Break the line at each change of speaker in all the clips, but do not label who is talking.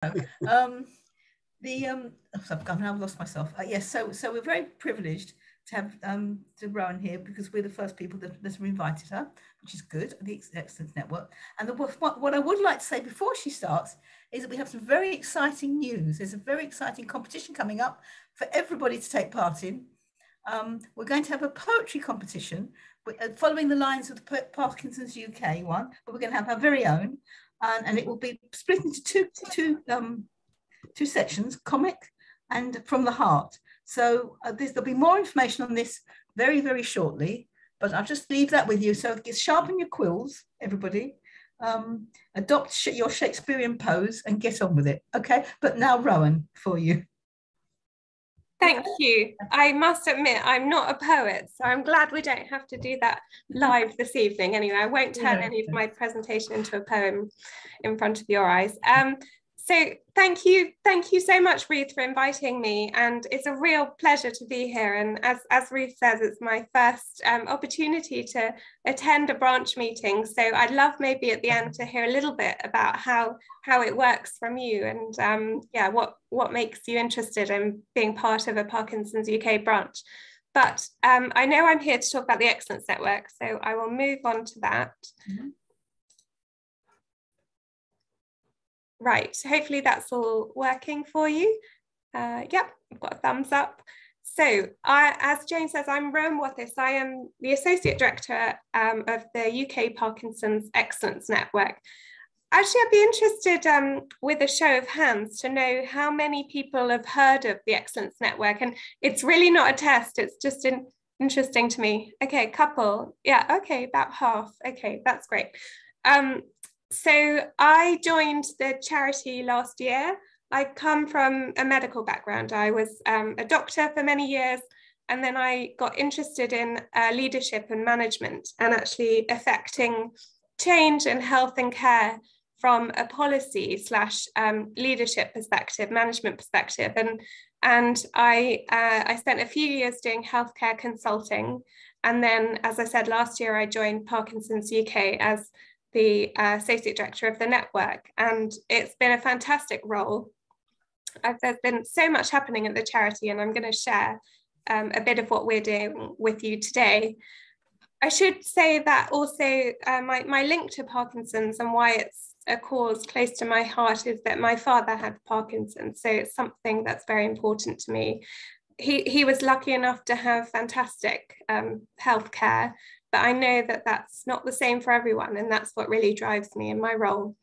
I've now lost myself. Yes, so we're very privileged to have to Rowan here because we're the first people that have invited her, which is good. The Excellence Network. And what I would like to say before she starts is that we have some very exciting news. There's a very exciting competition coming up for everybody to take part in. We're going to have a poetry competition following the lines of the Parkinson's UK one, but we're going to have our very own, and it will be split into two sections, comic and from the heart. So there'll be more information on this very, very shortly, but I'll just leave that with you. So sharpen your quills, everybody. Adopt your Shakespearean pose and get on with it. Okay, but now Rowan, for you.
Thank you. I must admit, I'm not a poet, so I'm glad we don't have to do that live this evening. Anyway, I won't turn any of my presentation into a poem in front of your eyes. So thank you so much, Ruth, for inviting me, and it's a real pleasure to be here. And as Ruth says, it's my first opportunity to attend a branch meeting. So I'd love maybe at the end to hear a little bit about how it works from you, and yeah, what makes you interested in being part of a Parkinson's UK branch. But I know I'm here to talk about the Excellence Network, so I will move on to that. Mm-hmm. Right, hopefully that's all working for you. Yep, I've got a thumbs up. So as Jane says, I'm Rowan Wathes. I am the Associate Director of the UK Parkinson's Excellence Network. Actually, I'd be interested with a show of hands to know how many people have heard of the Excellence Network. And it's really not a test, it's just interesting to me. Okay, couple, yeah, okay, about half. Okay, that's great. So I joined the charity last year. I come from a medical background. I was a doctor for many years, and then I got interested in leadership and management and actually affecting change in health and care from a policy / leadership perspective, management perspective. And I spent a few years doing healthcare consulting. And then, as I said, last year, I joined Parkinson's UK as the Associate Director of the network. And it's been a fantastic role. There's been so much happening at the charity, and I'm going to share a bit of what we're doing with you today. I should say that also my link to Parkinson's and why it's a cause close to my heart is that my father had Parkinson's. So it's something that's very important to me. He was lucky enough to have fantastic healthcare, but I know that that's not the same for everyone, and that's what really drives me in my role.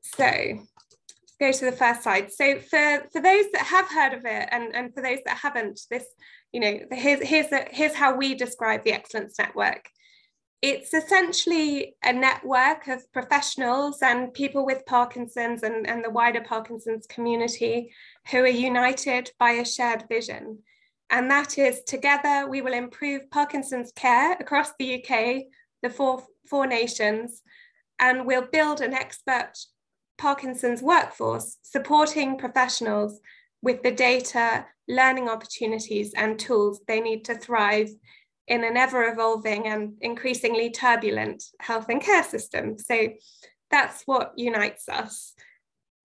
So let's go to the first slide. So for those that have heard of it, and for those that haven't, this, you know, here's how we describe the Excellence Network. It's essentially a network of professionals and people with Parkinson's and the wider Parkinson's community who are united by a shared vision. And that is, together we will improve Parkinson's care across the UK, the four nations, and we'll build an expert Parkinson's workforce supporting professionals with the data, learning opportunities and tools they need to thrive in an ever-evolving and increasingly turbulent health and care system. So that's what unites us.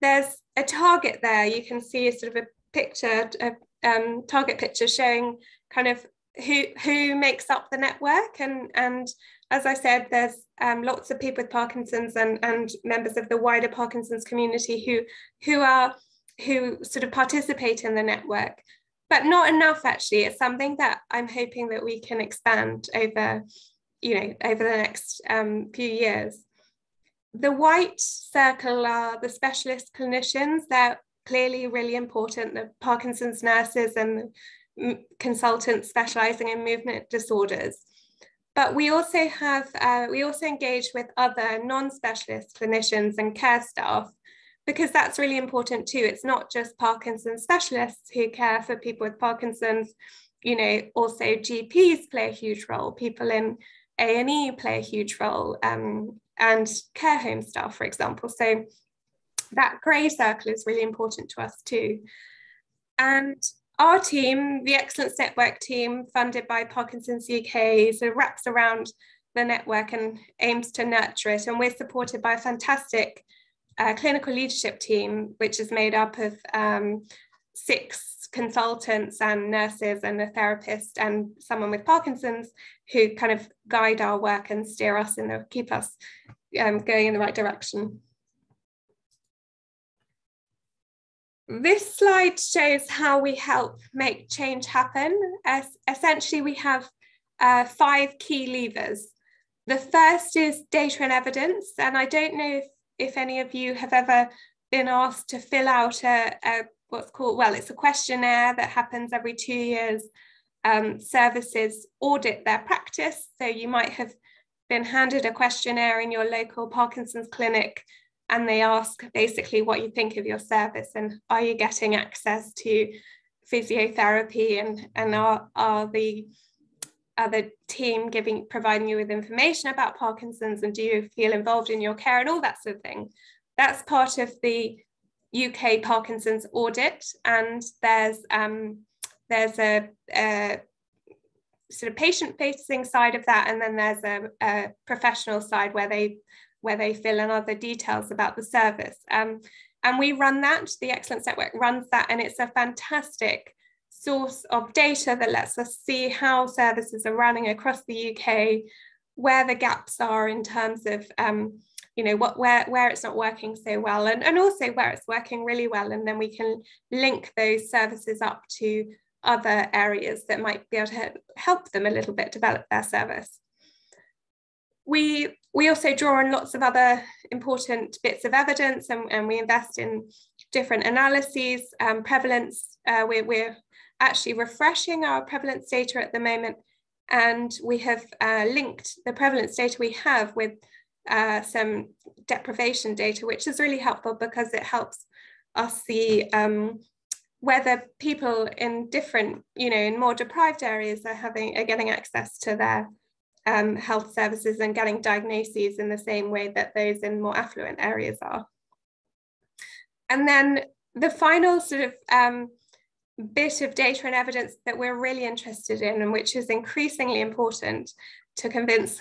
There's a target there. You can see a sort of a picture, target picture showing kind of who makes up the network. And as I said, there's lots of people with Parkinson's and members of the wider Parkinson's community who sort of participate in the network, but not enough actually. It's something that I'm hoping that we can expand over the next few years. The white circle are the specialist clinicians. They're clearly really important, the Parkinson's nurses and the consultants specializing in movement disorders. But we also engage with other non-specialist clinicians and care staff, because that's really important too. It's not just Parkinson's specialists who care for people with Parkinson's, you know, also GPs play a huge role, people in A&E play a huge role, and care home staff, for example. So that grey circle is really important to us too. And our team, the Excellence Network team, funded by Parkinson's UK, so wraps around the network and aims to nurture it. And we're supported by a fantastic clinical leadership team, which is made up of 6 consultants and nurses and a therapist and someone with Parkinson's, who kind of guide our work and steer us keep us going in the right direction. This slide shows how we help make change happen. Essentially, we have 5 key levers. The first is data and evidence, and I don't know if any of you have ever been asked to fill out what's called, well, it's a questionnaire that happens every 2 years. Services audit their practice, so you might have been handed a questionnaire in your local Parkinson's clinic, and they ask basically what you think of your service and are you getting access to physiotherapy, and are the team providing you with information about Parkinson's, and do you feel involved in your care and all that sort of thing. That's part of the UK Parkinson's audit, and there's a sort of patient-facing side of that, and then there's a professional side where they fill in other details about the service. And we run that, the Excellence Network runs that, and it's a fantastic source of data that lets us see how services are running across the UK, where the gaps are in terms of where it's not working so well, and also where it's working really well, and then we can link those services up to other areas that might be able to help them a little bit develop their service. We also draw on lots of other important bits of evidence, and we invest in different analyses, prevalence. We're actually refreshing our prevalence data at the moment, and we have linked the prevalence data we have with some deprivation data, which is really helpful because it helps us see whether people in different, in more deprived areas are getting access to their health services and getting diagnoses in the same way that those in more affluent areas are. And then the final sort of bit of data and evidence that we're really interested in, and which is increasingly important to convince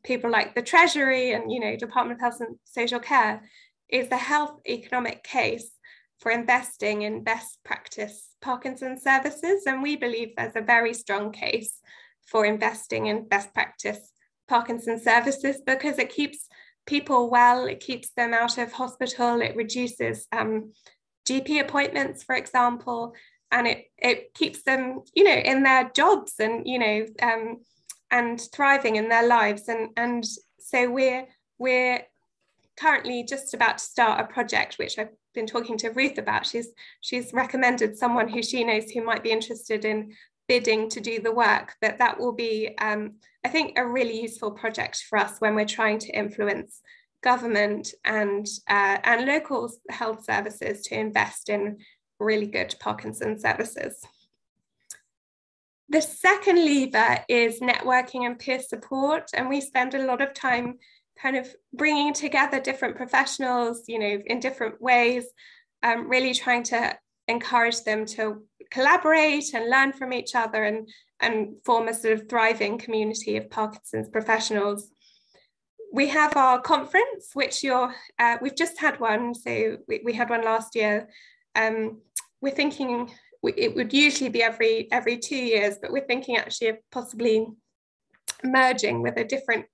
people like the Treasury and Department of Health and Social Care, is the health economic case for investing in best practice Parkinson's services. And we believe there's a very strong case for investing in best practice Parkinson's services, because it keeps people well, it keeps them out of hospital, it reduces GP appointments, for example, and it keeps them, in their jobs and, and thriving in their lives. And so we're currently just about to start a project, which I've been talking to Ruth about. She's recommended someone who she knows who might be interested in bidding to do the work, but that will be, I think, a really useful project for us when we're trying to influence government and local health services to invest in really good Parkinson's services. The second lever is networking and peer support, and we spend a lot of time kind of bringing together different professionals, in different ways, really trying to encourage them to collaborate and learn from each other and form a sort of thriving community of Parkinson's professionals. We have our conference, which we've just had one, so we had one last year. We're thinking it would usually be every 2 years, but we're thinking actually of possibly merging with a different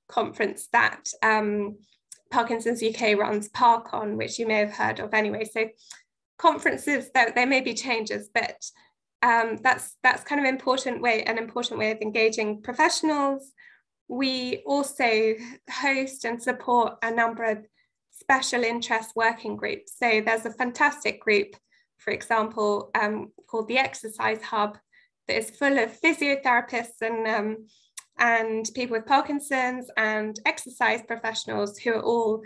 conference that Parkinson's UK runs, Parkon, which you may have heard of anyway. So conferences, there may be changes, but that's kind of an important way of engaging professionals. We also host and support a number of special interest working groups. So there's a fantastic group, for example, called the Exercise Hub, that is full of physiotherapists and people with Parkinson's and exercise professionals who are all,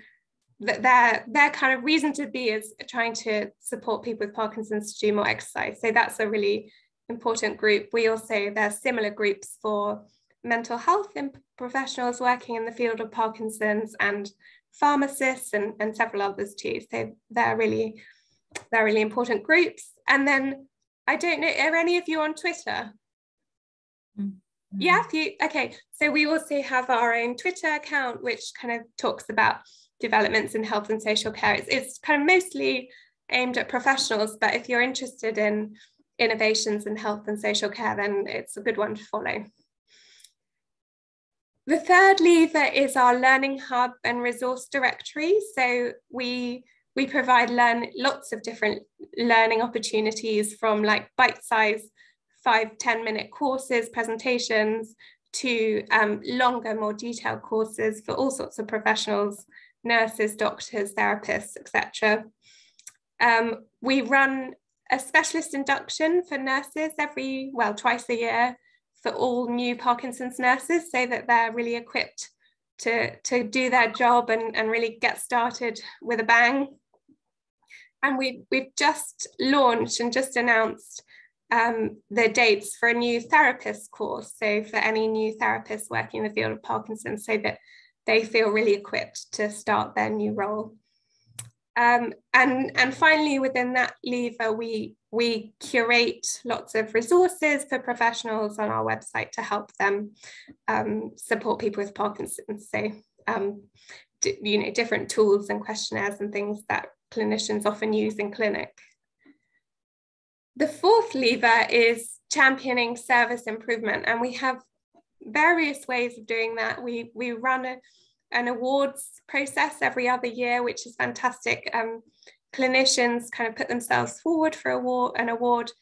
their kind of reason to be is trying to support people with Parkinson's to do more exercise. So that's a really important group. There's similar groups for mental health and professionals working in the field of Parkinson's, and pharmacists and several others too. So they're really important groups. And then, I don't know, are any of you on Twitter? Mm-hmm. Yeah, okay. So we also have our own Twitter account, which kind of talks about developments in health and social care. It's kind of mostly aimed at professionals, but if you're interested in innovations in health and social care, then it's a good one to follow. The third lever is our learning hub and resource directory. So we provide lots of different learning opportunities, from like bite-sized 5-10 minute courses, presentations, to longer, more detailed courses for all sorts of professionals, nurses, doctors, therapists, etc. We run a specialist induction for nurses twice a year for all new Parkinson's nurses, so that they're really equipped to do their job and really get started with a bang. And we've just launched and just announced the dates for a new therapist course, so for any new therapists working in the field of Parkinson's, so that they feel really equipped to start their new role. And finally, within that lever, we curate lots of resources for professionals on our website to help them support people with Parkinson's. So, different tools and questionnaires and things that clinicians often use in clinic. The fourth lever is championing service improvement, and we have various ways of doing that. We run an awards process every other year, which is fantastic. Clinicians kind of put themselves forward for an award.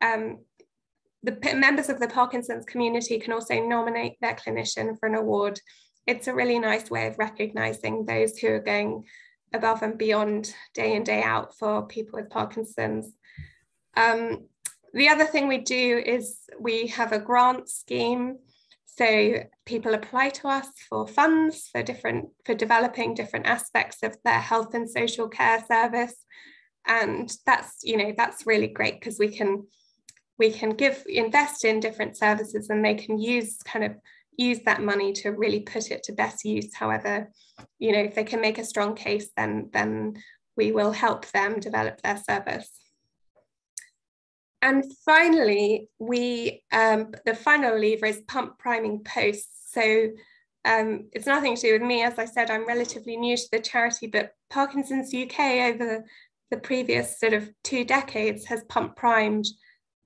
The members of the Parkinson's community can also nominate their clinician for an award. It's a really nice way of recognizing those who are going above and beyond day in, day out for people with Parkinson's. The other thing we do is we have a grant scheme. So people apply to us for funds for developing different aspects of their health and social care service. And that's really great, because we can invest in different services, and they can use that money to really put it to best use. However, if they can make a strong case, then we will help them develop their service. And finally, the final lever is pump priming posts. So it's nothing to do with me. As I said, I'm relatively new to the charity, but Parkinson's UK over the previous sort of 2 decades has pump primed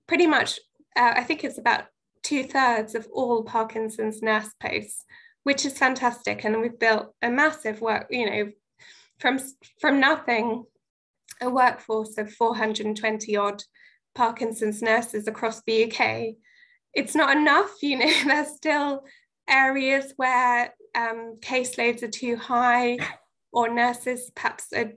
pretty much, I think it's about 2/3 of all Parkinson's nurse posts, which is fantastic. And we've built a massive work, from nothing, a workforce of 420 odd Parkinson's nurses across the UK. It's not enough, there's still areas where caseloads are too high, or nurses perhaps are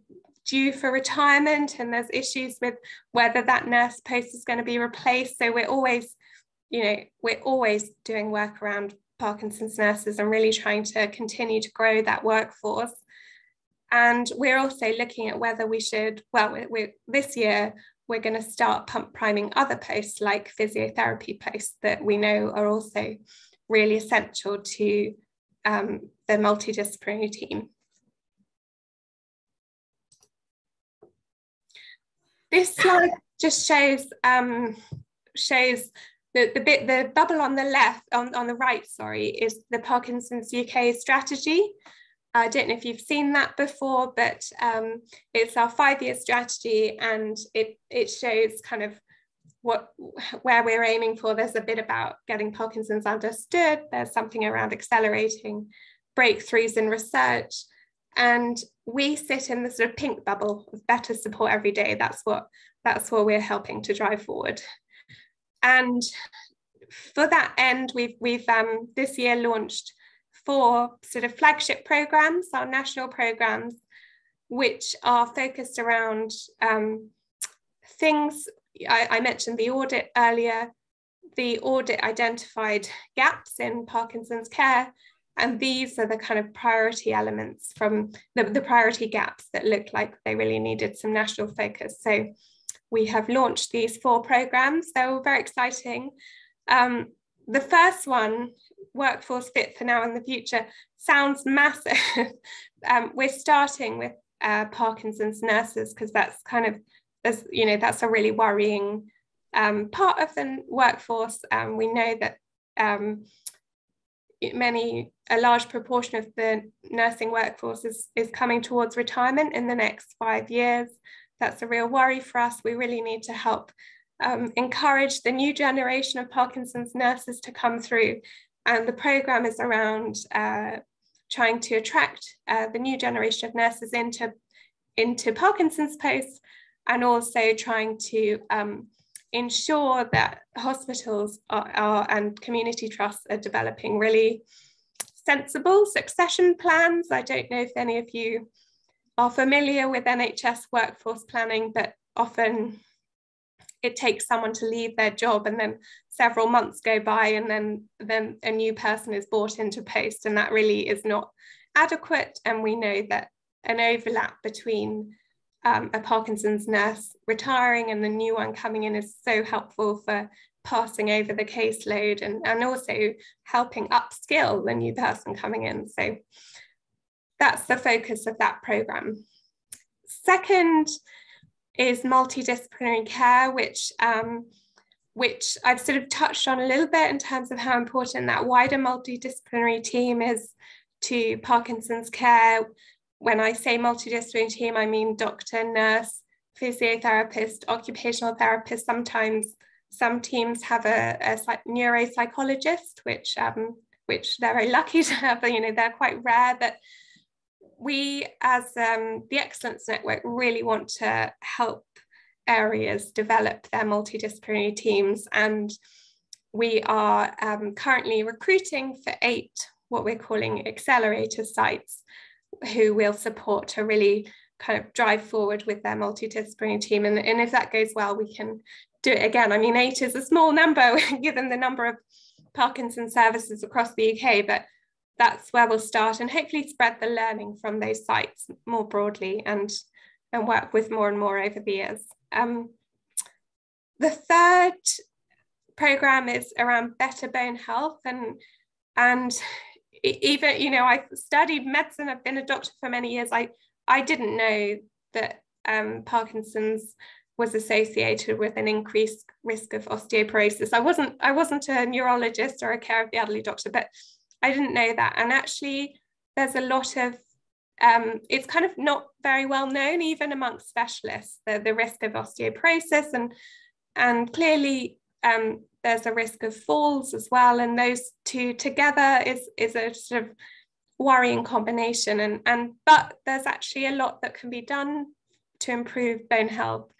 due for retirement, and there's issues with whether that nurse post is going to be replaced. So we're always doing work around Parkinson's nurses and really trying to continue to grow that workforce. And we're also looking at whether we should, this year, we're going to start pump priming other posts, like physiotherapy posts, that we know are also really essential to the multidisciplinary team. This slide just shows the bubble on the left, on the right, is the Parkinson's UK strategy. I don't know if you've seen that before, but it's our 5-year strategy, and it shows kind of where we're aiming for. There's a bit about getting Parkinson's understood. There's something around accelerating breakthroughs in research, and we sit in the sort of pink bubble of better support every day. That's what we're helping to drive forward. And for that end, we've this year launched 4 sort of flagship programs, our national programs, which are focused around things. I mentioned the audit earlier. The audit identified gaps in Parkinson's care, and these are the kind of priority elements from the priority gaps that looked like they really needed some national focus. So we have launched these 4 programs. They're all very exciting. The first one, Workforce Fit for Now and the Future, sounds massive. We're starting with Parkinson's nurses, because that's kind of, that's a really worrying part of the workforce. We know that a large proportion of the nursing workforce is coming towards retirement in the next 5 years. That's a real worry for us. We really need to help encourage the new generation of Parkinson's nurses to come through. And the programme is around trying to attract the new generation of nurses into Parkinson's posts, and also trying to ensure that hospitals and community trusts are developing really sensible succession plans. I don't know if any of you are familiar with NHS workforce planning, but often it takes someone to leave their job and then several months go by and then a new person is brought into post, and that really is not adequate. And we know that an overlap between a Parkinson's nurse retiring and the new one coming in is so helpful for passing over the caseload and also helping upskill the new person coming in. So that's the focus of that programme. Second is multidisciplinary care, which I've sort of touched on a little bit in terms of how important that wider multidisciplinary team is to Parkinson's care. When I say multidisciplinary team, I mean doctor, nurse, physiotherapist, occupational therapist. Sometimes some teams have a neuropsychologist, which they're very lucky to have. They're quite rare, but we as the Excellence Network really want to help areas develop their multidisciplinary teams, and we are currently recruiting for 8 what we're calling accelerator sites who will support to really kind of drive forward with their multidisciplinary team. And if that goes well, we can do it again. I mean, 8 is a small number given the number of Parkinson's services across the UK, but that's where we'll start and hopefully spread the learning from those sites more broadly and work with more and more over the years. The third programme is around better bone health, and even, I've studied medicine, I've been a doctor for many years. I didn't know that Parkinson's was associated with an increased risk of osteoporosis. I wasn't a neurologist or a care of the elderly doctor, but I didn't know that. And actually there's a lot of, it's kind of not very well known even amongst specialists, the risk of osteoporosis, and clearly there's a risk of falls as well, and those two together is a sort of worrying combination. But there's actually a lot that can be done to improve bone health,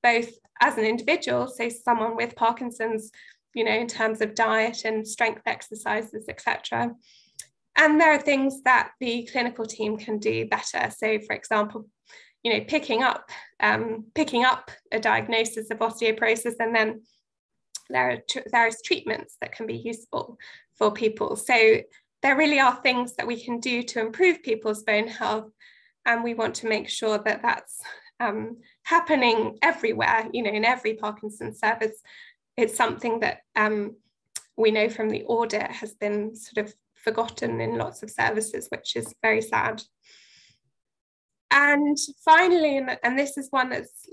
both as an individual, so someone with Parkinson's, in terms of diet and strength exercises, etc. And there are things that the clinical team can do better. So, for example, picking up a diagnosis of osteoporosis, and then there's treatments that can be useful for people. So there really are things that we can do to improve people's bone health, and we want to make sure that that's happening everywhere, in every Parkinson's service. It's something that we know from the audit has been sort of forgotten in lots of services, which is very sad. And finally, and this is one that's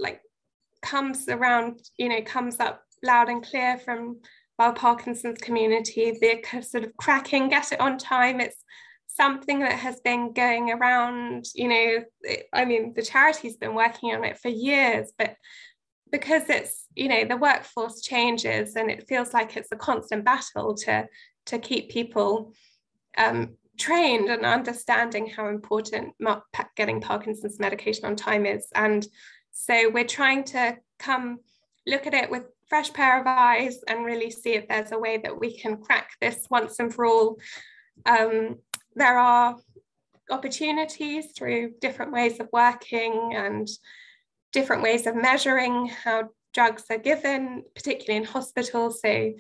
comes up loud and clear from our Parkinson's community, the sort of cracking, get it on time. It's something that has been going around, the charity's been working on it for years, but because it's, the workforce changes and it feels like it's a constant battle to keep people trained and understanding how important getting Parkinson's medication on time is. And so we're trying to come look at it with fresh pair of eyes and really see if there's a way that we can crack this once and for all. There are opportunities through different ways of working and different ways of measuring how drugs are given, particularly in hospitals. So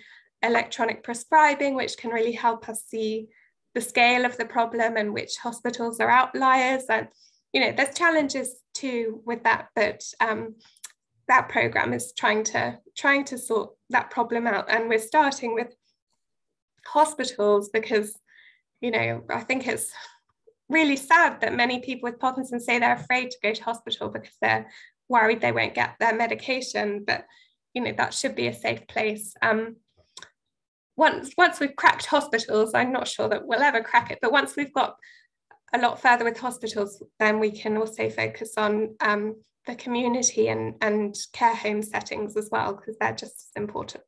electronic prescribing, which can really help us see the scale of the problem and which hospitals are outliers. And, there's challenges too with that, but that program is trying to sort that problem out. And we're starting with hospitals because, I think it's really sad that many people with Parkinson's say they're afraid to go to hospital because they're worried they won't get their medication, but that should be a safe place. once we've cracked hospitals, I'm not sure that we'll ever crack it, but once we've got a lot further with hospitals, then we can also focus on the community and care home settings as well, because they're just as important.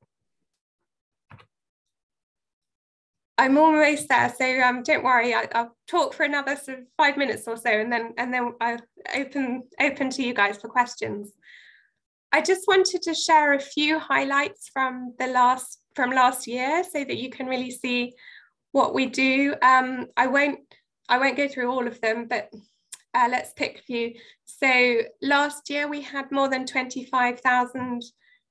I'm almost there, so don't worry. I'll talk for another sort of 5 minutes or so, and then I'll open to you guys for questions. I just wanted to share a few highlights from last year, so that you can really see what we do. I won't go through all of them, but let's pick a few. So last year we had more than 25,000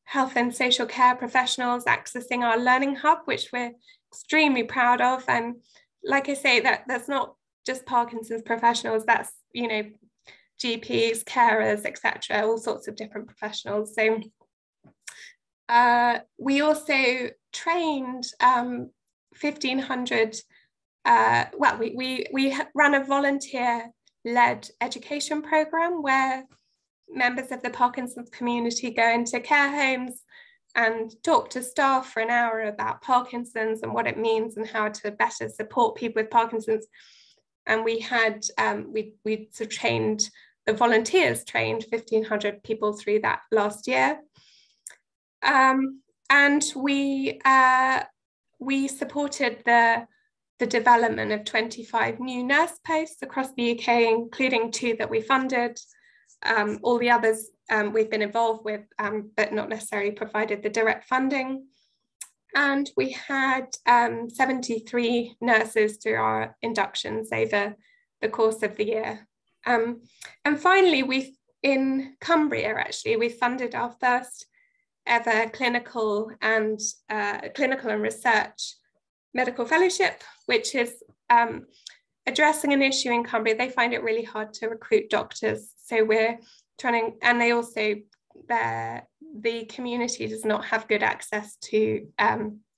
health and social care professionals accessing our learning hub, which we're extremely proud of. And like I say, that's not just Parkinson's professionals, that's, you know, GPs, carers, etc., all sorts of different professionals. So we also trained 1,500, we ran a volunteer-led education program where members of the Parkinson's community go into care homes and talk to staff for an hour about Parkinson's and what it means and how to better support people with Parkinson's. And we had, we sort of trained, the volunteers trained 1,500 people through that last year. And we supported the development of 25 new nurse posts across the UK, including 2 that we funded. All the others we've been involved with, but not necessarily provided the direct funding. And we had 73 nurses through our inductions over the course of the year. And finally, in Cumbria, actually, we funded our first ever clinical and research medical fellowship, which is addressing an issue in Cumbria. They find it really hard to recruit doctors. So we're trying, and they also, the community does not have good access to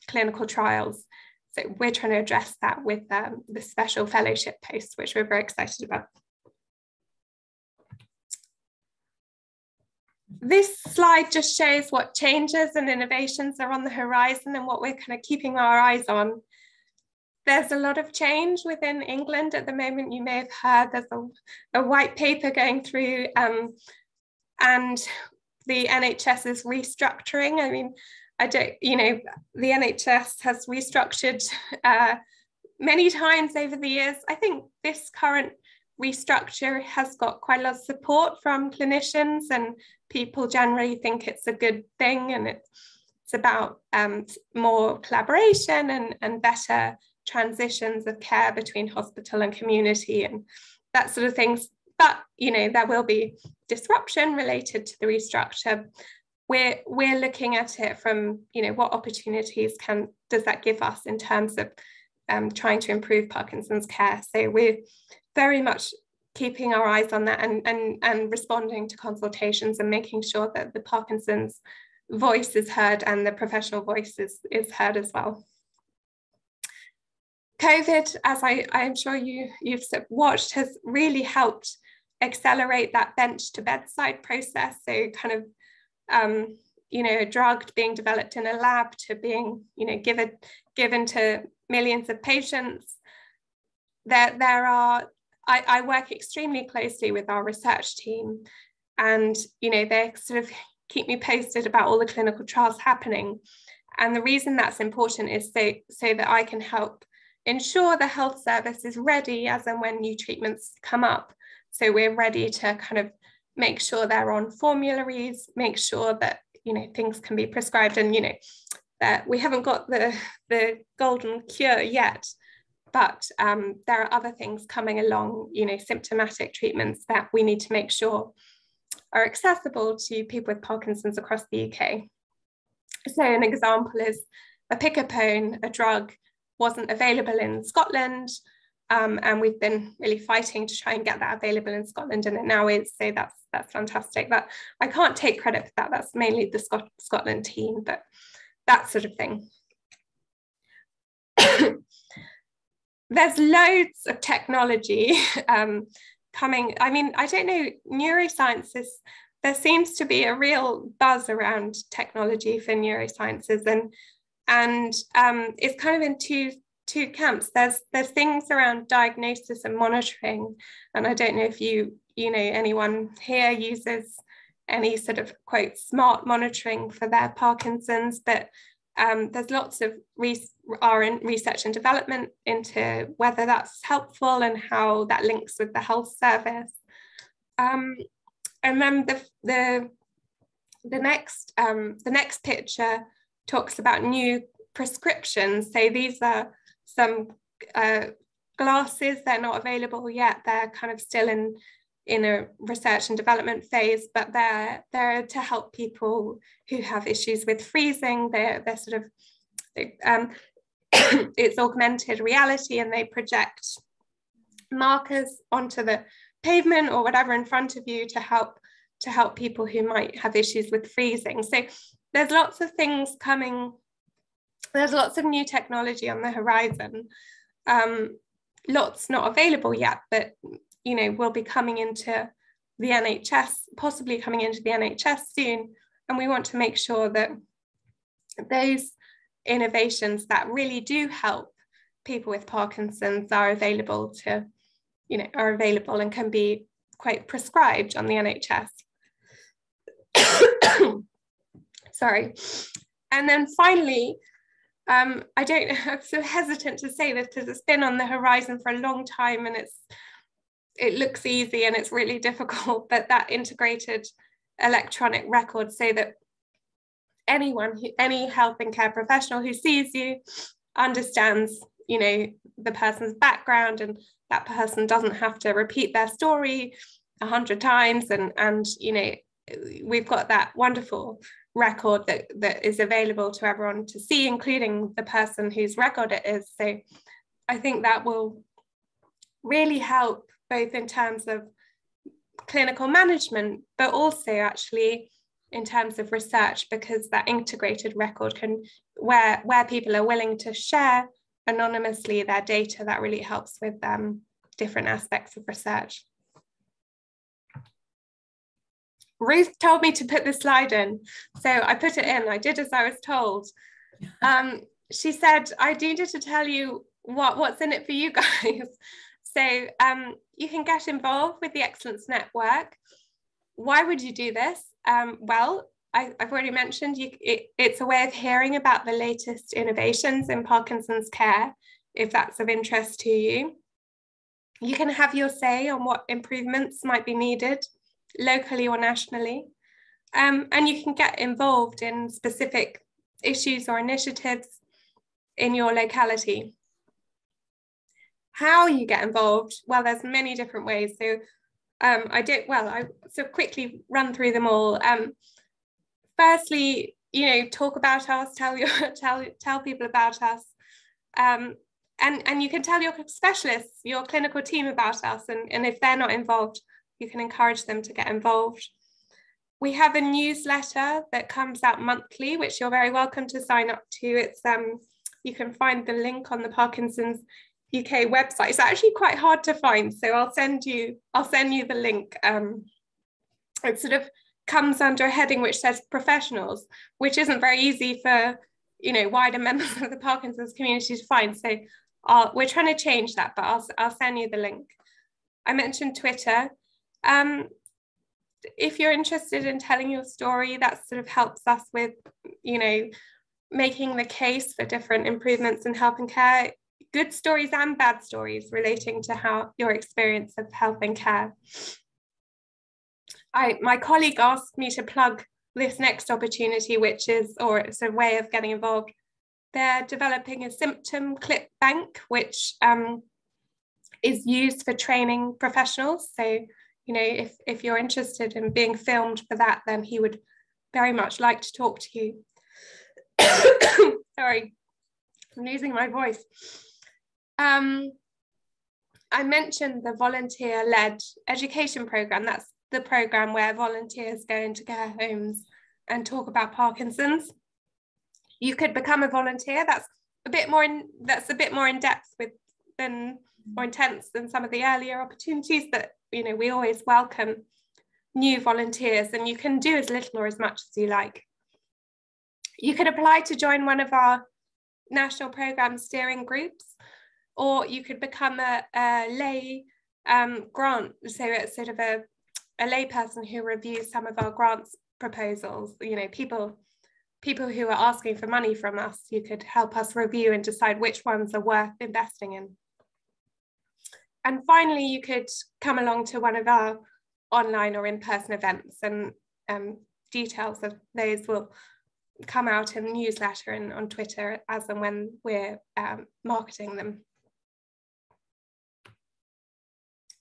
clinical trials. So we're trying to address that with the special fellowship post, which we're very excited about. This slide just shows what changes and innovations are on the horizon and what we're kind of keeping our eyes on. There's a lot of change within England at the moment. You may have heard there's a white paper going through, and the NHS is restructuring. I mean, the NHS has restructured many times over the years. I think this current restructure has got quite a lot of support from clinicians, and people generally think it's a good thing, and it's about more collaboration and better transitions of care between hospital and community and that sort of things. But there will be disruption related to the restructure. We're looking at it from what opportunities does that give us in terms of trying to improve Parkinson's care. So we're very much keeping our eyes on that and responding to consultations and making sure that the Parkinson's voice is heard and the professional voice is heard as well. COVID, as I'm sure you've watched, has really helped accelerate that bench to bedside process. So kind of, a drug being developed in a lab to being, given to millions of patients. I work extremely closely with our research team, and they sort of keep me posted about all the clinical trials happening. And the reason that's important is so that I can help ensure the health service is ready as and when new treatments come up. So we're ready to kind of make sure they're on formularies, make sure that things can be prescribed, and that we haven't got the golden cure yet. But there are other things coming along, symptomatic treatments that we need to make sure are accessible to people with Parkinson's across the UK. So an example is opicapone, a drug, wasn't available in Scotland, and we've been really fighting to try and get that available in Scotland, and it now is. So that's fantastic. But I can't take credit for that. That's mainly the Scotland team, but that sort of thing. There's loads of technology coming. I mean, I don't know, neurosciences, there seems to be a real buzz around technology for neurosciences, and it's kind of in two camps. There's things around diagnosis and monitoring, and I don't know if you know anyone here uses any sort of quote smart monitoring for their Parkinson's, but there's lots of research and development into whether that's helpful and how that links with the health service. And then the next picture talks about new prescriptions. So these are some glasses. They're not available yet. They're kind of still in a research and development phase, but they're to help people who have issues with freezing. They're sort of it's augmented reality, and they project markers onto the pavement or whatever in front of you to help people who might have issues with freezing. So there's lots of things coming. There's lots of new technology on the horizon. Lots not available yet, but will be coming into the NHS, possibly coming into the NHS soon. And we want to make sure that those innovations that really do help people with Parkinson's are available and can be quite prescribed on the NHS. Sorry. And then finally, I'm so hesitant to say this because it's been on the horizon for a long time, and it looks easy and it's really difficult, but that integrated electronic record, so that any health and care professional who sees you understands, the person's background, and that person doesn't have to repeat their story 100 times. And we've got that wonderful record that is available to everyone to see, including the person whose record it is. So I think that will really help, both in terms of clinical management, but also actually in terms of research, because that integrated record can, where people are willing to share anonymously their data, that really helps with different aspects of research. Ruth told me to put this slide in, so I put it in. I did as I was told. She said, I needed to tell you what's in it for you guys. So you can get involved with the Excellence Network. Why would you do this? Well, I've already mentioned it's a way of hearing about the latest innovations in Parkinson's care, if that's of interest to you. You can have your say on what improvements might be needed locally or nationally. And you can get involved in specific issues or initiatives in your locality. How you get involved? Well, there's many different ways. So I quickly run through them all. Firstly, talk about us, tell people about us. And you can tell your specialists, your clinical team about us. And if they're not involved, you can encourage them to get involved. We have a newsletter that comes out monthly, which you're very welcome to sign up to. It's you can find the link on the Parkinson's UK website. It's actually quite hard to find, so I'll send you the link. It sort of comes under a heading which says professionals, which isn't very easy for wider members of the Parkinson's community to find. So we're trying to change that, but I'll send you the link. I mentioned Twitter. If you're interested in telling your story, that sort of helps us with making the case for different improvements in health and care. Good stories and bad stories relating to how your experience of health and care. My colleague asked me to plug this next opportunity, which is, or it's a way of getting involved. They're developing a symptom clip bank, which is used for training professionals. So, if you're interested in being filmed for that, then he would very much like to talk to you. Sorry, I'm losing my voice. I mentioned the volunteer-led education program. That's the program where volunteers go into care homes and talk about Parkinson's. You could become a volunteer. That's a bit more in depth more intense than some of the earlier opportunities, but we always welcome new volunteers, and you can do as little or as much as you like. You can apply to join one of our national programme steering groups, or you could become a lay grant, so it's sort of a lay person who reviews some of our grants proposals. You know, people who are asking for money from us, you could help us review and decide which ones are worth investing in. And finally, you could come along to one of our online or in-person events, and details of those will come out in the newsletter and on Twitter as and when we're marketing them.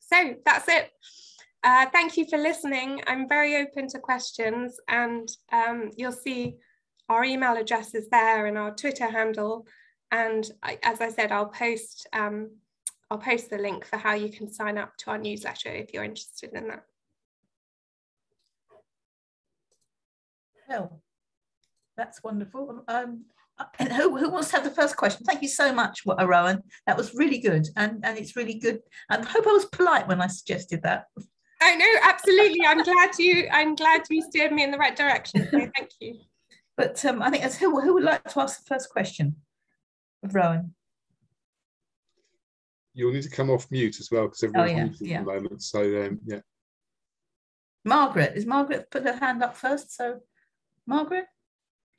So that's it. Thank you for listening. I'm very open to questions, and you'll see our email address is there and our Twitter handle. And as I said, I'll post the link for how you can sign up to our newsletter if you're interested in that.
Well, that's wonderful. And who wants to have the first question? Thank you so much, Rowan. That was really good, and it's really good. I hope I was polite when I suggested that.
Oh no, absolutely. I'm glad you steered me in the right direction. So thank you.
But I think that's who would like to ask the first question of Rowan.
You'll need to come off mute as well, because everyone's muted at the moment. So yeah.
Margaret, is Margaret put her hand up first? So Margaret,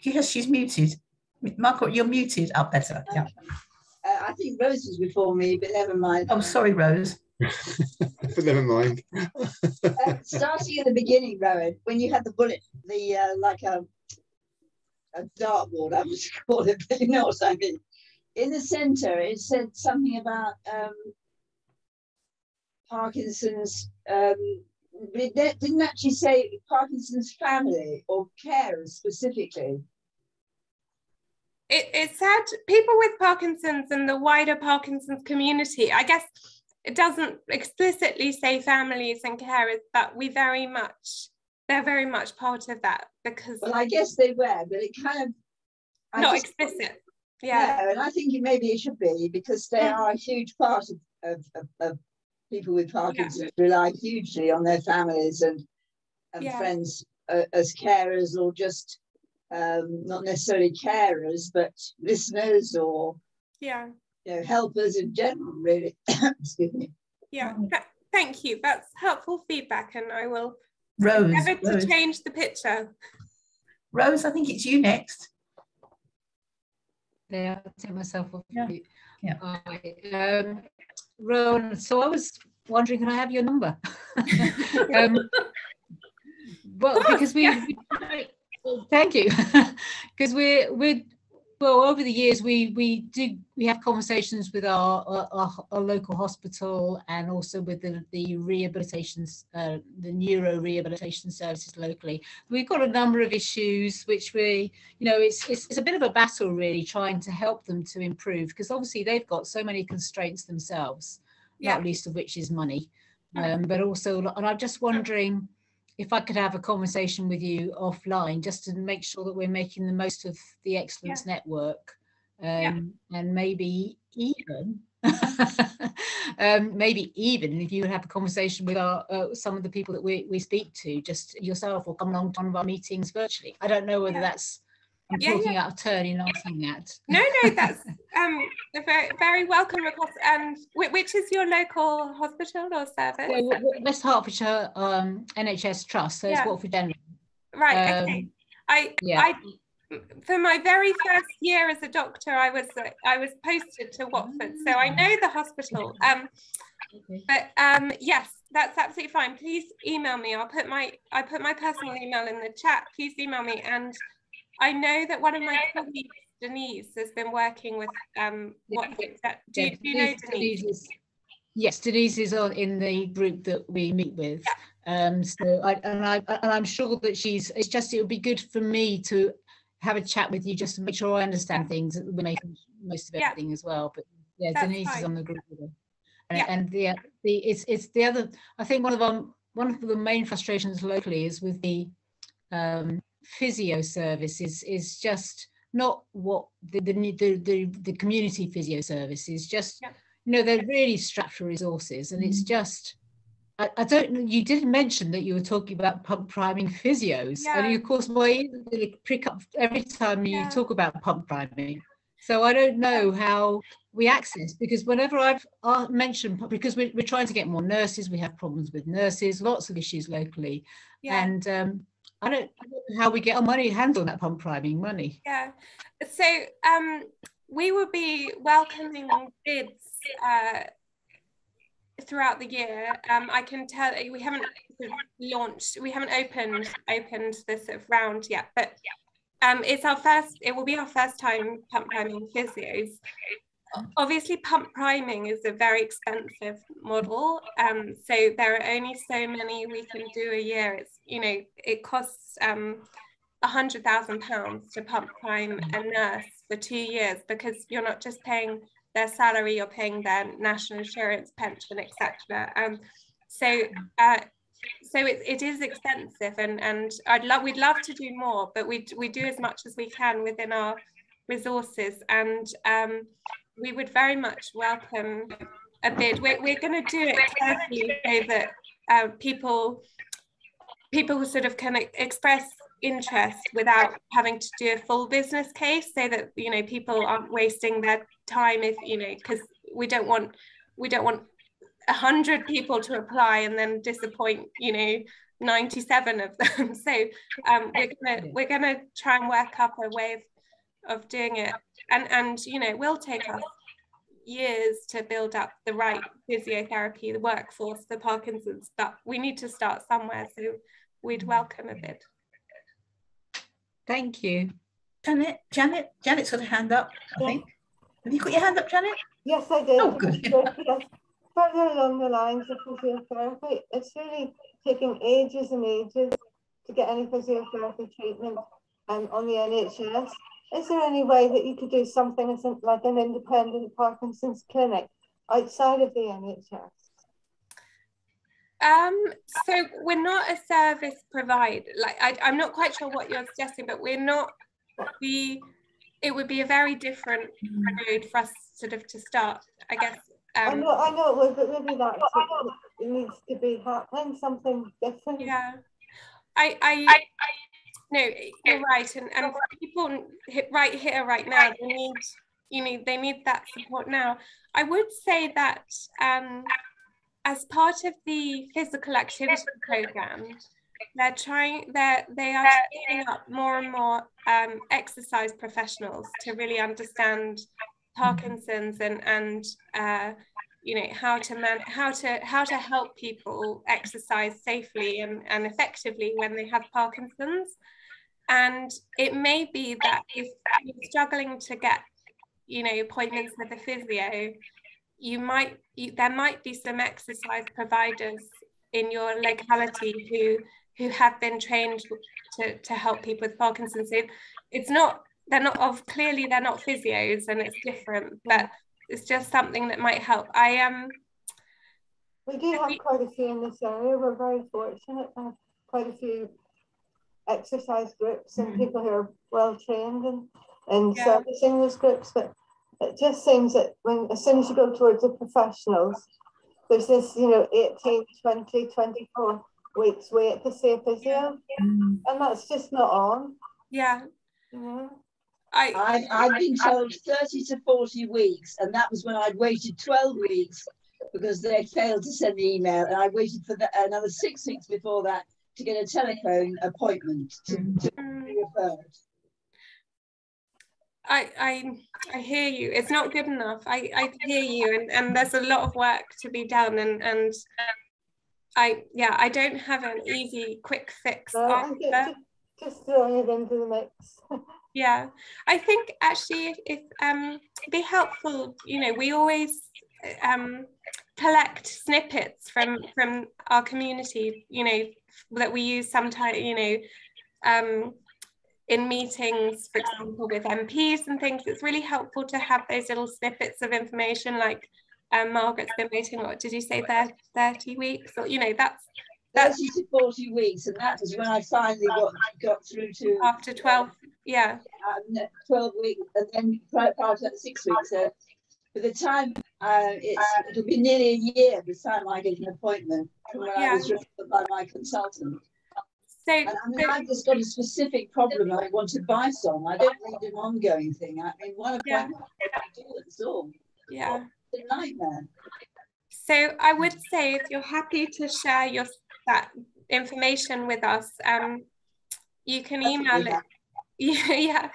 yes, she's muted. Margaret, you're muted. Up better. Yeah.
I think Rose was before me, but never mind.
Oh, sorry, Rose.
But never mind.
Starting at the beginning, Rowan, when you had the bullet, like a dartboard, I would call it, but you know what I mean. In the centre, it said something about Parkinson's. It didn't actually say Parkinson's family or carers specifically.
It said people with Parkinson's and the wider Parkinson's community. I guess it doesn't explicitly say families and carers, but they're very much part of that, because.
Well, I guess they were, but it kind of.
Not explicit. Yeah.
And I think maybe it should be, because they are a huge part of people with Parkinson's rely hugely on their families and friends as carers, or just not necessarily carers, but listeners or helpers in general, really. Excuse me.
Yeah, thank you. That's helpful feedback, and I will
endeavour
to change the picture.
Rose, I think it's you next.
Yeah, I'll take myself off.
Yeah.
Rowan, so I was wondering, can I have your number? Well, because thank you, because we're well, over the years we have conversations with our local hospital, and also with the rehabilitations, the neuro rehabilitation services locally. We've got a number of issues which it's a bit of a battle, really, trying to help them to improve, because obviously they've got so many constraints themselves, not least of which is money, but also, and I'm just wondering if I could have a conversation with you offline, just to make sure that we're making the most of the Excellence Network, and maybe even if you would have a conversation with some of the people that we speak to, just yourself, or come along to one of our meetings virtually. I don't know whether that's talking out of turn in asking that.
No, that's a very, very welcome request. And which is your local hospital or service?
West Hertfordshire NHS Trust, so it's Watford General.
Right, okay. I for my very first year as a doctor, I was posted to Watford, so I know the hospital. But yes, that's absolutely fine. Please email me. I put my personal email in the chat. Please email me. And I know that one of my colleagues, Denise, has been working with Watford. Do you know Denise?
Yes, Denise is in the group that we meet with. So I'm sure that it would be good for me to have a chat with you, just to make sure I understand things. We're making most of everything as well. But Denise is on the group with her. And it's the other. I think one of the main frustrations locally is with the physio service is just not what the community physio service is. Just they're really strapped for resources, and it's just. I don't know. You did mention that you were talking about pump priming physios, and of course my ears are going to prick up every time you talk about pump priming. So I don't know how we access, because whenever I've mentioned, because we're trying to get more nurses, we have problems with nurses, lots of issues locally. Yeah. And I don't know how we get our hands on that pump priming money.
Yeah. So we will be welcoming bids throughout the year. I can tell you we haven't opened this sort of round yet, but it will be our first time pump priming physios. Obviously, pump priming is a very expensive model, so there are only so many we can do a year. It's, it costs £100,000 to pump prime a nurse for 2 years, because you're not just paying their salary, you're paying their national insurance, pension, etc. So it is expensive, and we'd love to do more, but we do as much as we can within our resources, and we would very much welcome a bid. We're going to do it carefully so that people sort of can express interest without having to do a full business case, so that people aren't wasting their time, because we don't want 100 people to apply and then disappoint 97 of them. So we're gonna try and work up a way of doing it, and it will take us years to build up the right physiotherapy, the workforce for Parkinson's, but we need to start somewhere, so we'd welcome a bid.
Thank you.
Janet's got a hand up, I think. Have you got your hand up, Janet?
Yes, I did.
Oh, good.
Yes. Further along the lines of physiotherapy, it's really taking ages and ages to get any physiotherapy treatment on the NHS. Is there any way that you could do something like an independent Parkinson's clinic outside of the NHS?
So we're not a service provider. I'm not quite sure what you're suggesting, but we're not. It would be a very different road for us sort of to start, I guess.
I know it would, but maybe it needs to be happening, something different.
Yeah, no, you're right, and people right here, right now, they need that support now. I would say that as part of the physical activity program, they are training up more and more exercise professionals to really understand Parkinson's and how to help people exercise safely and effectively when they have Parkinson's. And it may be that if you're struggling to get appointments with a physio, there might be some exercise providers in your locality who have been trained to help people with Parkinson's. So clearly they're not physios, and it's different, but it's just something that might help.
We do have quite a few in this area. We're very fortunate to have quite a few exercise groups and people who are well trained in servicing those groups, but it just seems that as soon as you go towards the professionals, there's this 18, 20, 24 weeks wait to see a physio, and that's just not on.
I've been told 30 to 40 weeks, and that was when I'd waited 12 weeks because they failed to send the email, and I waited for another 6 weeks before that to get a telephone appointment to be referred.
I hear you. It's not good enough. I hear you, and there's a lot of work to be done, and I don't have an easy quick fix answer.
Just throwing it into the mix.
Yeah, I think actually if it'd be helpful, we always collect snippets from our community, that we use sometimes, in meetings, for example, with MPs and things. It's really helpful to have those little snippets of information, like Margaret's been waiting, what did you say, 30 weeks? Or, that's
30 to 40 weeks, and that was when I finally got through to...
After 12,
12 weeks, and then part of that 6 weeks. So by the time, it'll be nearly a year by the time I get an appointment from when I was referred by my consultant.
So,
and I mean, I've just got a specific problem I want advice on. I don't need an ongoing thing. I mean, one appointment do that's all.
Yeah,
it's a nightmare.
So I would say, if you're happy to share that information with us, you can email it. Yeah,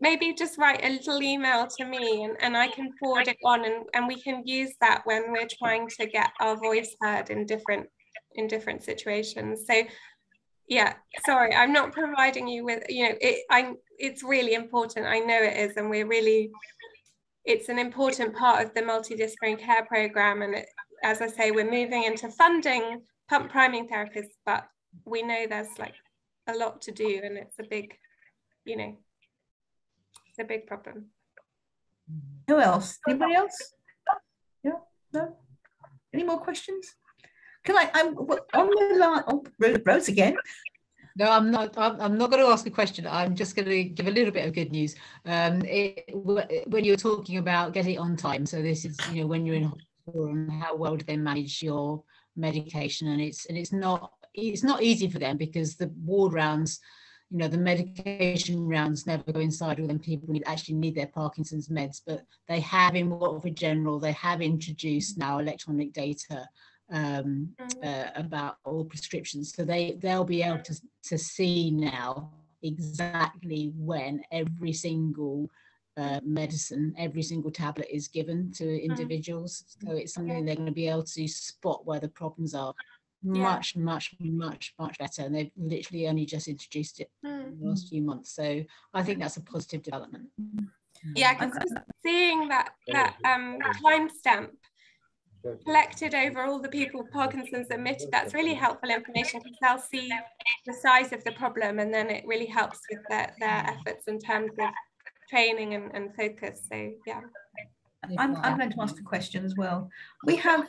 maybe just write a little email to me, and I can forward it on, and we can use that when we're trying to get our voice heard in different situations. So yeah, sorry, I'm not providing you with, it's really important. I know it is, and it's an important part of the multidisciplinary care program. And as I say, we're moving into funding pump priming therapists, but we know there's like a lot to do, and it's a big, it's a big problem.
Who else? Anybody else? Yeah, no? Any more questions? I'm on the line. Oh, Rose again.
No, I'm not going to ask a question. I'm just going to give a little bit of good news. When you're talking about getting it on time, so this is, when you're in hospital, and how well do they manage your medication, and it's not easy for them, because the ward rounds, the medication rounds never go inside when people actually need their Parkinson's meds, but they have, in Watford General, they have introduced now electronic data about all prescriptions, so they'll be able to see now exactly when every single medicine, every single tablet is given to individuals. So it's something they're going to be able to spot where the problems are much better, and they've literally only just introduced it in the last few months. So I think that's a positive development.
Yeah, because seeing that timestamp collected over all the people with Parkinson's admitted, that's really helpful information, because they'll see the size of the problem, and then it really helps with their efforts in terms of training and focus. So yeah.
I'm going to ask a question as well. We have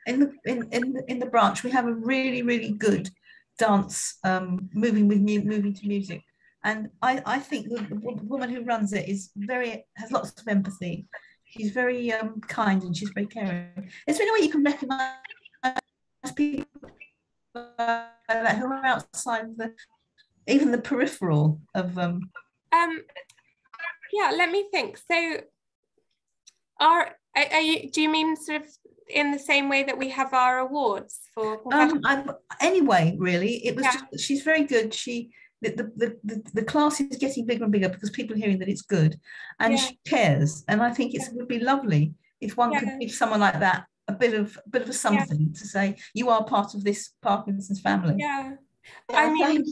in the branch, we have a really good dance moving to music, and I think the woman who runs it has lots of empathy. She's very kind, and she's very caring. Is there any way you can recognise people who are outside of even the peripheral of?
Yeah, let me think. So, do you mean sort of in the same way that we have our awards for?
Anyway, really, it was just, she's very good. The class is getting bigger and bigger because people are hearing that it's good, and she cares. And I think it would be lovely if one could give someone like that a bit of a something to say, you are part of this Parkinson's family.
Yeah,
thank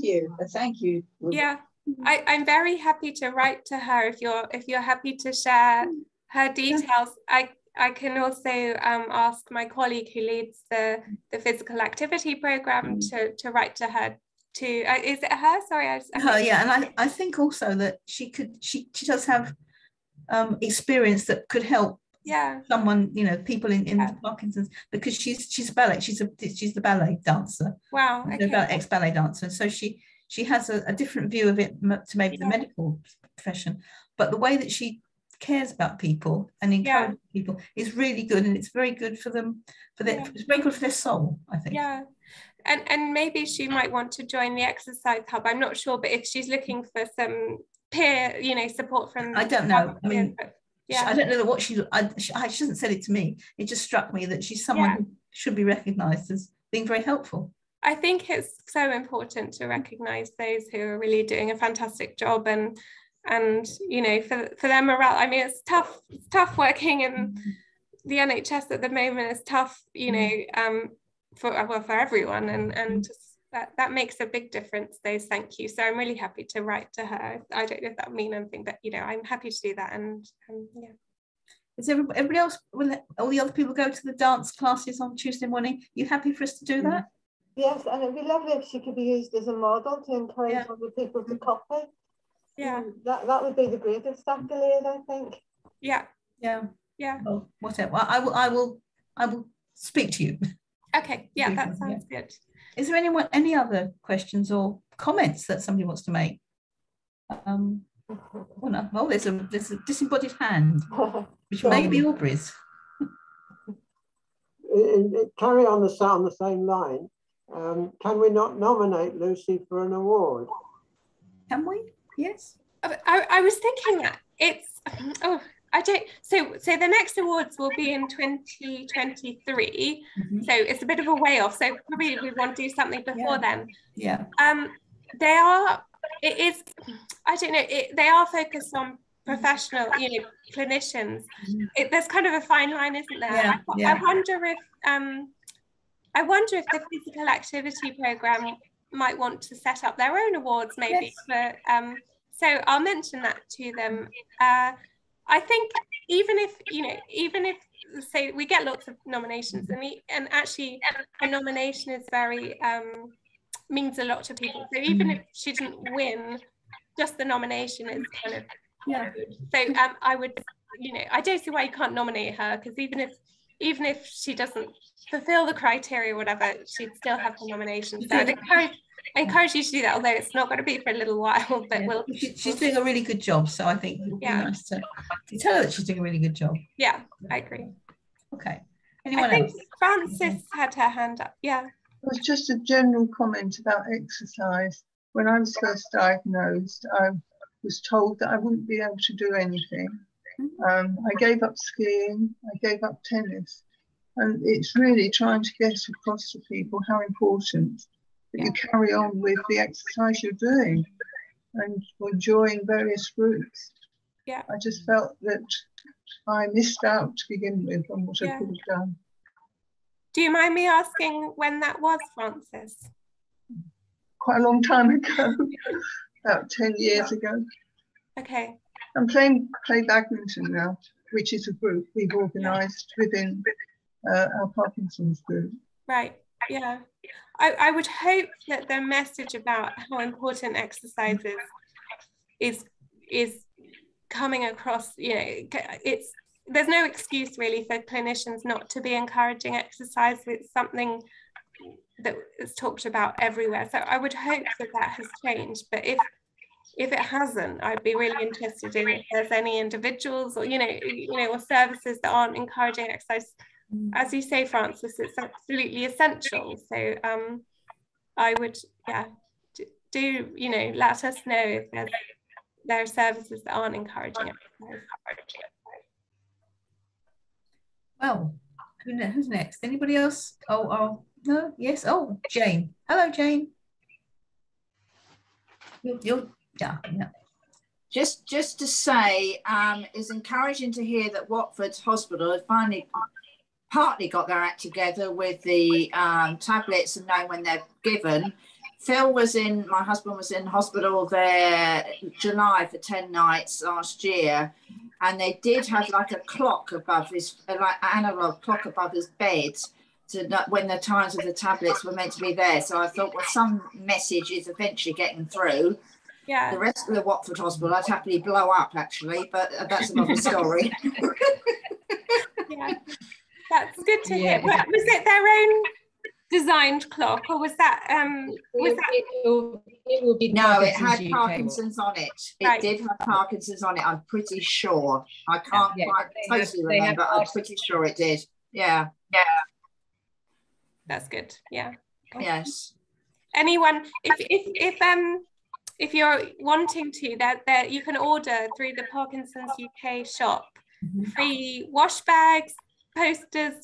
you.
Yeah, I'm very happy to write to her if you're happy to share her details. I can also ask my colleague who leads the physical activity program to write to her. Is it her? Sorry,
and I think also that she does have experience that could help someone, people in the Parkinson's, because she's ballet, she's the ballet dancer.
Wow. Okay.
Ex-ballet dancer, so she has a different view of it to maybe the medical profession, but the way that she cares about people and encourages people is really good, and it's very good for them, it's very good for their soul, I think.
Yeah. And maybe she might want to join the exercise hub. I'm not sure, but if she's looking for some peer, support from,
I don't know. I mean, I don't know what she hasn't said it to me. It just struck me that she's someone who should be recognised as being very helpful.
I think it's so important to recognise those who are really doing a fantastic job, and for their morale. I mean, it's tough working in the NHS at the moment. It's tough, for everyone, and just that makes a big difference, those thank you. So I'm really happy to write to her. I don't know if that will mean anything, but I'm happy to do that. And
Is everybody else, will all the other people go to the dance classes on Tuesday morning? You happy for us to do that?
Yes, and it'd be lovely if she could be used as a model to encourage other people to copy.
Yeah,
that would be the greatest accolade, I think.
Yeah.
Well, whatever. I will speak to you.
Okay, that sounds good.
Is there any other questions or comments that somebody wants to make? There's a disembodied hand, which may be Aubrey's.
Carry on the same line.
can we not nominate Lucy for an award?
Can we? Yes.
I was thinking that it's, so the next awards will be in 2023. So it's a bit of a way off. So probably we want to do something before then.
Yeah.
They are focused on professional, clinicians. There's kind of a fine line, isn't there? I wonder if the physical activity program might want to set up their own awards, maybe. For so I'll mention that to them. I think even if say we get lots of nominations, and actually a nomination is very means a lot to people. So even if she didn't win, just the nomination is kind of good. So I would, I don't see why you can't nominate her, because even if she doesn't fulfill the criteria or whatever, she'd still have the nomination. So I'd encourage you to do that, although it's not going to be for a little while, but
she's doing a really good job, so I think it'd be nice to tell her that she's doing a really good job.
Yeah, I agree.
Okay. Anyone
else?
I think
Frances had her hand up. Yeah.
It was just a general comment about exercise. When I was first diagnosed, I was told that I wouldn't be able to do anything. I gave up skiing, I gave up tennis, and it's really trying to get across to people how important that you carry on with the exercise you're doing and enjoying various groups.
Yeah.
I just felt that I missed out to begin with on what I could have done.
Do you mind me asking when that was, Frances?
Quite a long time ago, about 10 years ago.
Okay.
I'm play badminton now, which is a group we've organised within our Parkinson's group.
Right, yeah. I would hope that the message about how important exercise is coming across, there's no excuse really for clinicians not to be encouraging exercise. It's something that is talked about everywhere. So I would hope that has changed, but if it hasn't, I'd be really interested in if there's any individuals or, or services that aren't encouraging exercise. As you say, Frances, it's absolutely essential. So I would, do let us know if there are services that aren't encouraging exercise.
Well, who's next? Anybody else? Oh, no, yes. Oh, Jane. Hello, Jane. You're yeah.
Just to say, it's encouraging to hear that West-Herts Hospital has finally partly got their act together with the tablets and knowing when they're given. My husband was in hospital there July for 10 nights last year, and they did have like a clock above his, like an analog clock above his bed to when the times of the tablets were meant to be there. So I thought, well, some message is eventually getting through.
Yeah.
The rest of the West-Herts Hospital, I'd happily blow up actually, but that's another story.
Yeah, that's good to hear. Was it their own designed clock, or was that
it will be
no, it had
UK
Parkinson's on it. It
Right.
did have Parkinson's on it, I'm pretty sure. I can't quite totally remember, I'm pretty sure it did. Yeah.
That's good. Yeah.
Yes.
Anyone, if you're wanting to, that you can order through the Parkinson's UK shop free wash bags, posters,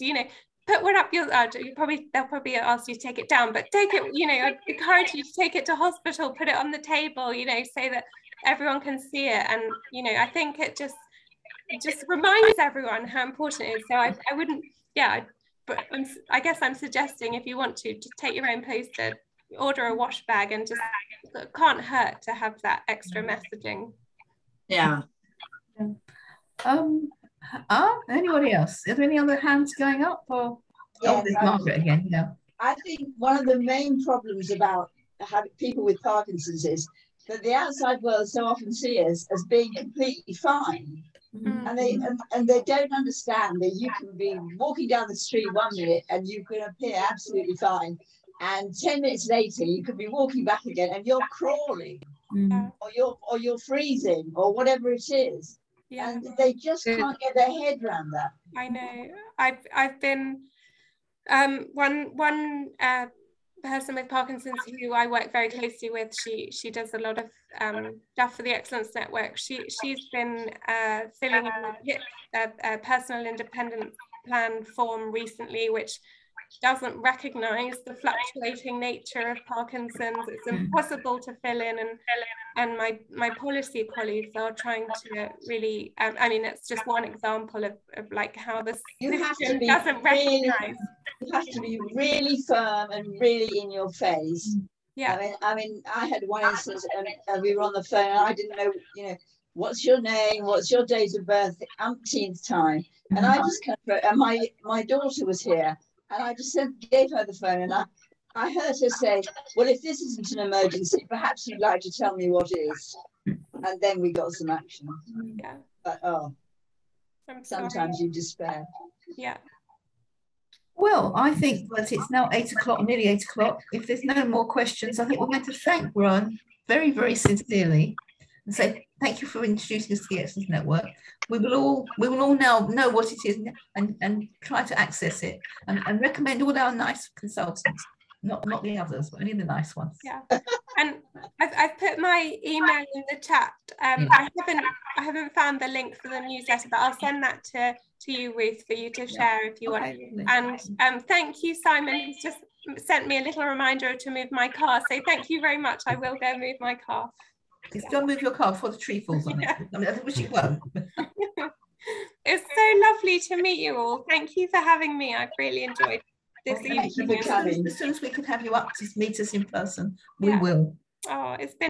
put one up they'll probably ask you to take it down, but take it, I'd encourage you to take it to hospital, put it on the table, so that everyone can see it. And I think it just reminds everyone how important it is. So I wouldn't, but I guess I'm suggesting, if you want to, just take your own poster, order a wash bag, and just, it can't hurt to have that extra messaging.
Yeah.
Anybody else? Are there any other hands going up? Or
Yes,
there's Margaret again.
I think one of the main problems about having people with Parkinson's is that the outside world so often see us as being completely fine. And they don't understand that you can be walking down the street 1 minute and you can appear absolutely fine, and 10 minutes later you could be walking back again and you're crawling, or you're freezing, or whatever it is.
Yeah.
And they just can't get their head around that.
I know. I've been one person with Parkinson's who I work very closely with. She does a lot of stuff for the Excellence Network. She's been filling in a personal independence plan form recently, which doesn't recognize the fluctuating nature of Parkinson's. It's impossible to fill in, and my policy colleagues are trying to really, I mean, it's just one example of like how this system doesn't recognize.
You have to be really firm and really in your face.
Yeah.
I mean, I had one instance, and we were on the phone, and I didn't know, what's your name, what's your date of birth, the umpteenth time, and I just kind of, and my daughter was here, and I just gave her the phone, and I heard her say, well, if this isn't an emergency, perhaps you'd like to tell me what is. And then we got some action.
Yeah.
But sometimes you despair.
Yeah.
Well, I think that it's now 8 o'clock, nearly 8 o'clock. If there's no more questions, I think we're going to thank Rowan very, very sincerely and say thank you for introducing us to the Excellence Network. We will all now know what it is and try to access it and recommend all our nice consultants, not the others, but only the nice ones.
Yeah, and I've put my email in the chat. I haven't found the link for the newsletter, but I'll send that to you, Ruth, for you to share if you want. And thank you, Simon, who's just sent me a little reminder to move my car. So thank you very much. I will go move my car.
Don't move your car before the tree falls on it. I mean, I wish it won't.
It's so lovely to meet you all. Thank you for having me. I've really enjoyed this evening.
As soon as we can have you up to meet us in person, we will.
Oh, it's been